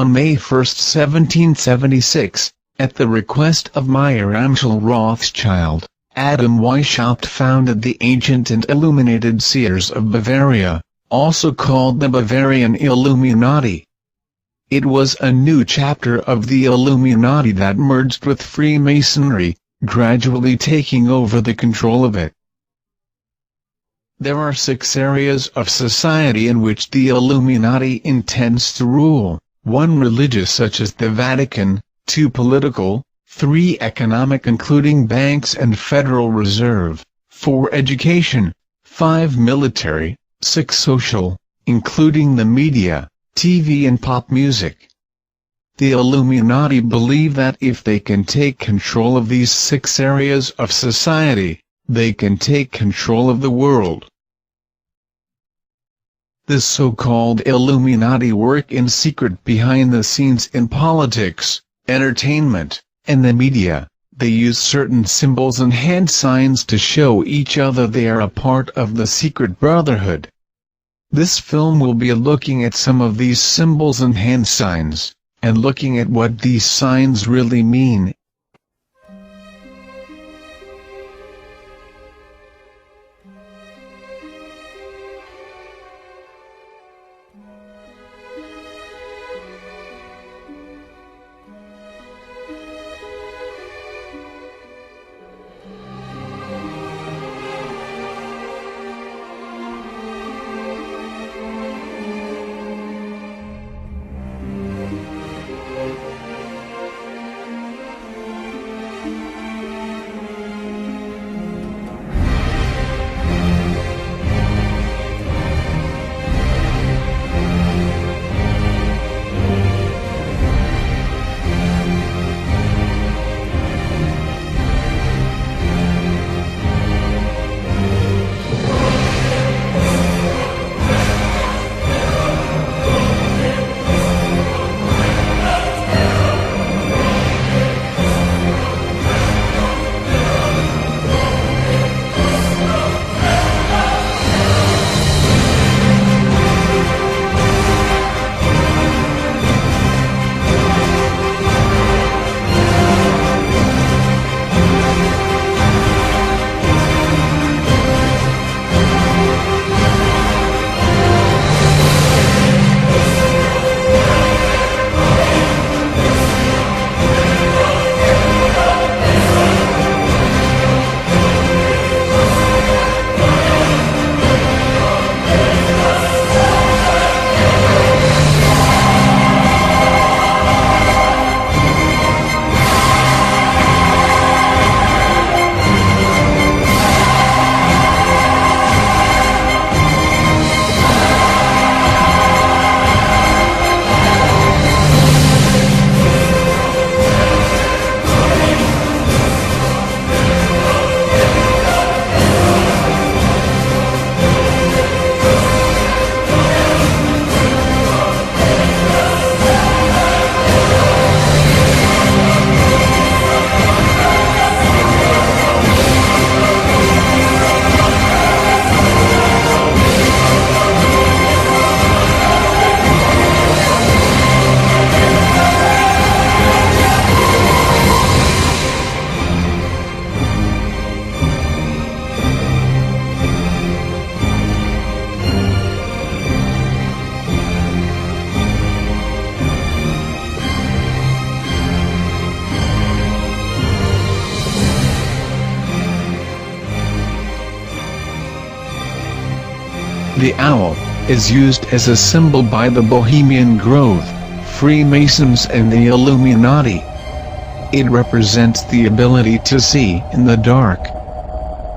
On May 1, 1776, at the request of Mayer Amschel Rothschild, Adam Weishaupt founded the Ancient and Illuminated Seers of Bavaria, also called the Bavarian Illuminati. It was a new chapter of the Illuminati that merged with Freemasonry, gradually taking over the control of it. There are 6 areas of society in which the Illuminati intends to rule: 1 religious such as the Vatican, 2 political, 3 economic including banks and Federal Reserve, 4 education, 5 military, 6 social, including the media, TV and pop music. The Illuminati believe that if they can take control of these 6 areas of society, they can take control of the world. The so-called Illuminati work in secret behind the scenes in politics, entertainment, and the media. They use certain symbols and hand signs to show each other they are a part of the secret brotherhood. This film will be looking at some of these symbols and hand signs, and looking at what these signs really mean. The owl is used as a symbol by the Bohemian Grove, Freemasons and the Illuminati. It represents the ability to see in the dark.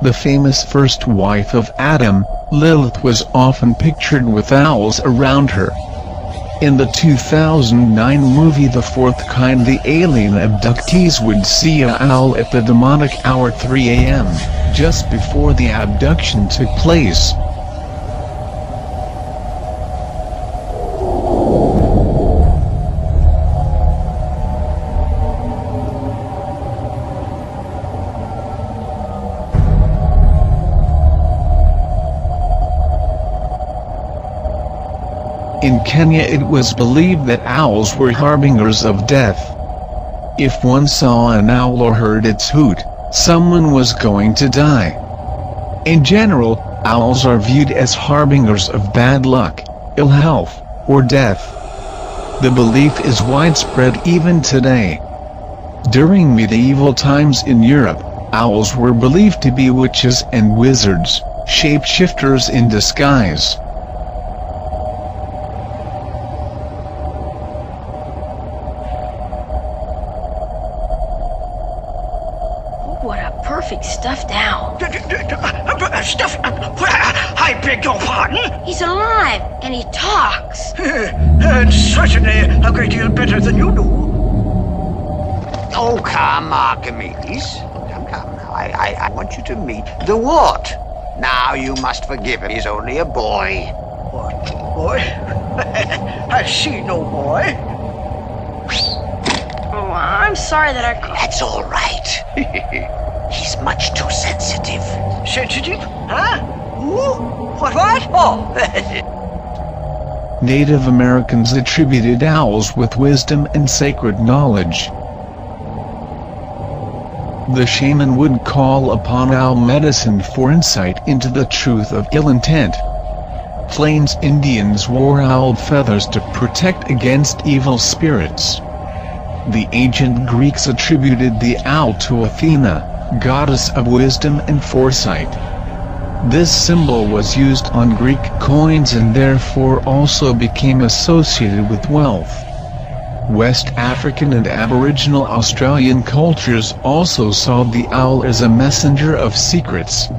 The famous first wife of Adam, Lilith, was often pictured with owls around her. In the 2009 movie The Fourth Kind, the alien abductees would see an owl at the demonic hour 3 a.m., just before the abduction took place. In Kenya it was believed that owls were harbingers of death. If one saw an owl or heard its hoot, someone was going to die. In general, owls are viewed as harbingers of bad luck, ill health, or death. The belief is widespread even today. During medieval times in Europe, owls were believed to be witches and wizards, shapeshifters in disguise. What a perfect stuffed owl. I beg your pardon? He's alive, and he talks. And certainly a great deal better than you do. Oh, come, Archimedes. Come now. I want you to meet the what? Now you must forgive him. He's only a boy. What, boy? I see no boy. Oh, I'm sorry that I... That's all right. He's much too sensitive. Sensitive? Huh? Ooh, what? Oh. Native Americans attributed owls with wisdom and sacred knowledge. The shaman would call upon owl medicine for insight into the truth of ill intent. Plains Indians wore owl feathers to protect against evil spirits. The ancient Greeks attributed the owl to Athena, goddess of wisdom and foresight. This symbol was used on Greek coins and therefore also became associated with wealth. West African and Aboriginal Australian cultures also saw the owl as a messenger of secrets.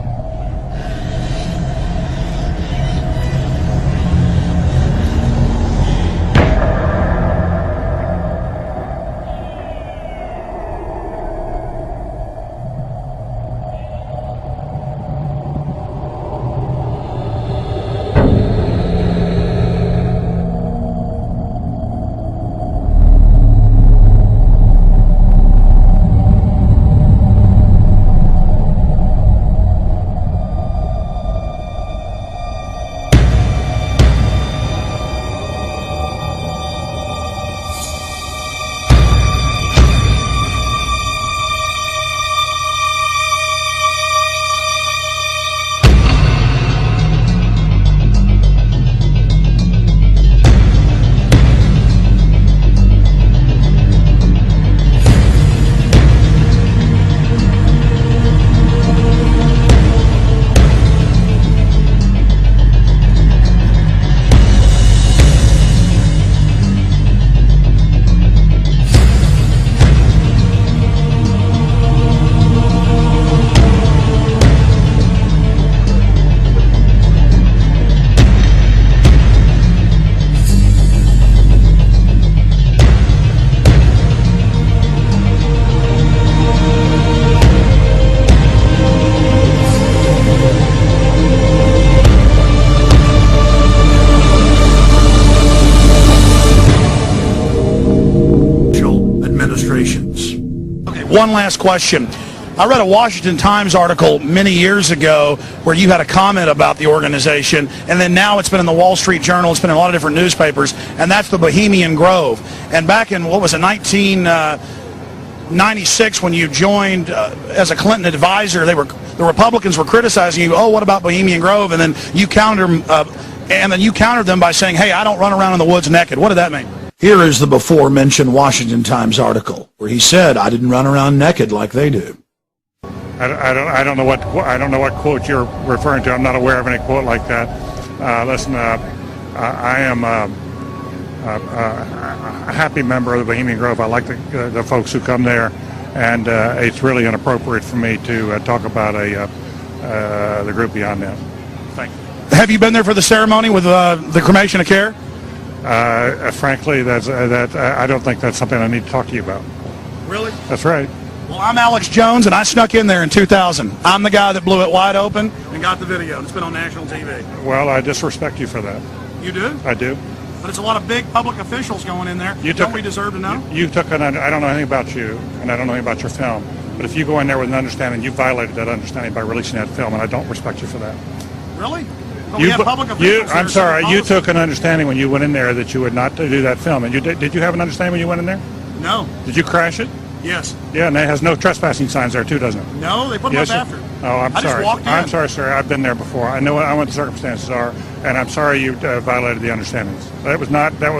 One last question. I read a Washington Times article many years ago where you had a comment about the organization, and then now it's been in the Wall Street Journal, it's been in a lot of different newspapers, and that's the Bohemian Grove. And back in, what was it, 1996, when you joined as a Clinton advisor, the Republicans were criticizing you, oh, what about Bohemian Grove? And then you countered them by saying, hey, I don't run around in the woods naked. What did that mean? Here is the before-mentioned Washington Times article where he said, I didn't run around naked like they do. I don't know what quote you're referring to. I'm not aware of any quote like that. Listen, I am a happy member of the Bohemian Grove. I like the folks who come there, and it's really inappropriate for me to talk about the group beyond that. Thank you. Have you been there for the ceremony with the cremation of care? Frankly, I don't think that's something I need to talk to you about. Really? That's right. Well, I'm Alex Jones, and I snuck in there in 2000. I'm the guy that blew it wide open and got the video. It's been on national TV. Well, I disrespect you for that. You do? I do. But it's a lot of big public officials going in there. Don't we deserve to know? I don't know anything about you, and I don't know anything about your film. But if you go in there with an understanding, you violated that understanding by releasing that film, and I don't respect you for that. Really? But we have public officials I'm that sorry, are you took an understanding when you went in there that you would not do that film. And did you have an understanding when you went in there? No. Did you crash it? Yes. Yeah, and it has no trespassing signs there too, doesn't it? No, they put them up after. Oh, I'm I sorry. just walked in. I'm sorry, sir. I've been there before. I know what the circumstances are, and I'm sorry you violated the understandings. That was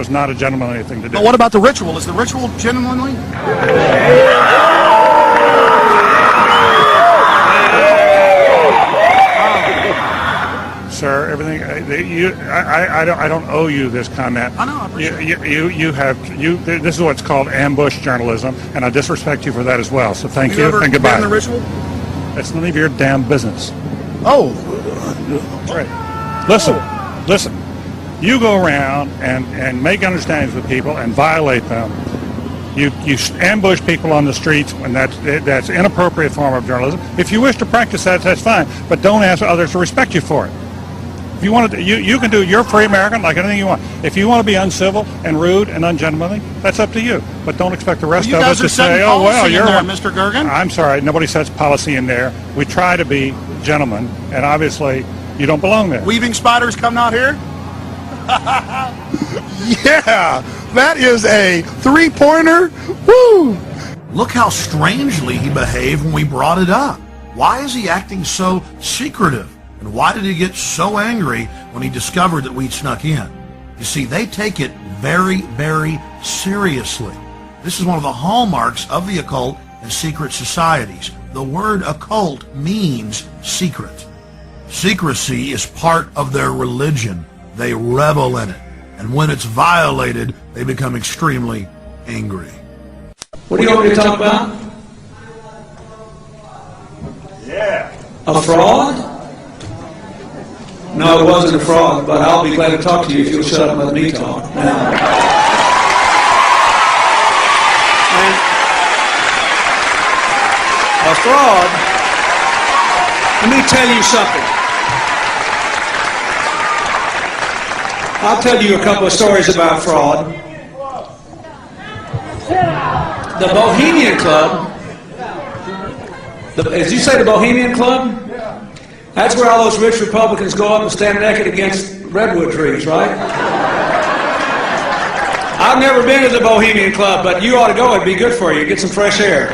not a gentlemanly thing to do. But what about the ritual? Is the ritual gentlemanly? Sir, everything I don't owe you this comment. I know. I appreciate it. This is what's called ambush journalism, and I disrespect you for that as well. So thank you and goodbye. Been in the ritual? It's none of your damn business. Oh. Right. Listen. You go around and make understandings with people and violate them. You ambush people on the streets, and that's inappropriate form of journalism. If you wish to practice that, that's fine, but don't ask others to respect you for it. If you want to, you can do. You're a free American, like anything you want. If you want to be uncivil and rude and ungentlemanly, that's up to you. But don't expect the rest of us to say, "Oh well, you're there, Mr. Gergen." I'm sorry, nobody sets policy in there. We try to be gentlemen, and obviously, you don't belong there. Weaving spiders come out here. Yeah, that is a three-pointer. Woo! Look how strangely he behaved when we brought it up. Why is he acting so secretive? And why did he get so angry when he discovered that we'd snuck in? You see, they take it very, very seriously. This is one of the hallmarks of the occult and secret societies. The word occult means secret. Secrecy is part of their religion. They revel in it. And when it's violated, they become extremely angry. What do you want me to talk about? Yeah. A fraud? No, it wasn't a fraud, but I'll be glad to talk to you if you'll shut up and let me talk. Now, a fraud, let me tell you something. I'll tell you a couple of stories about fraud. The Bohemian Club, as you say, the Bohemian Club? That's where all those rich Republicans go up and stand naked against redwood trees, right? I've never been to the Bohemian Club, but you ought to go. It'd be good for you. Get some fresh air.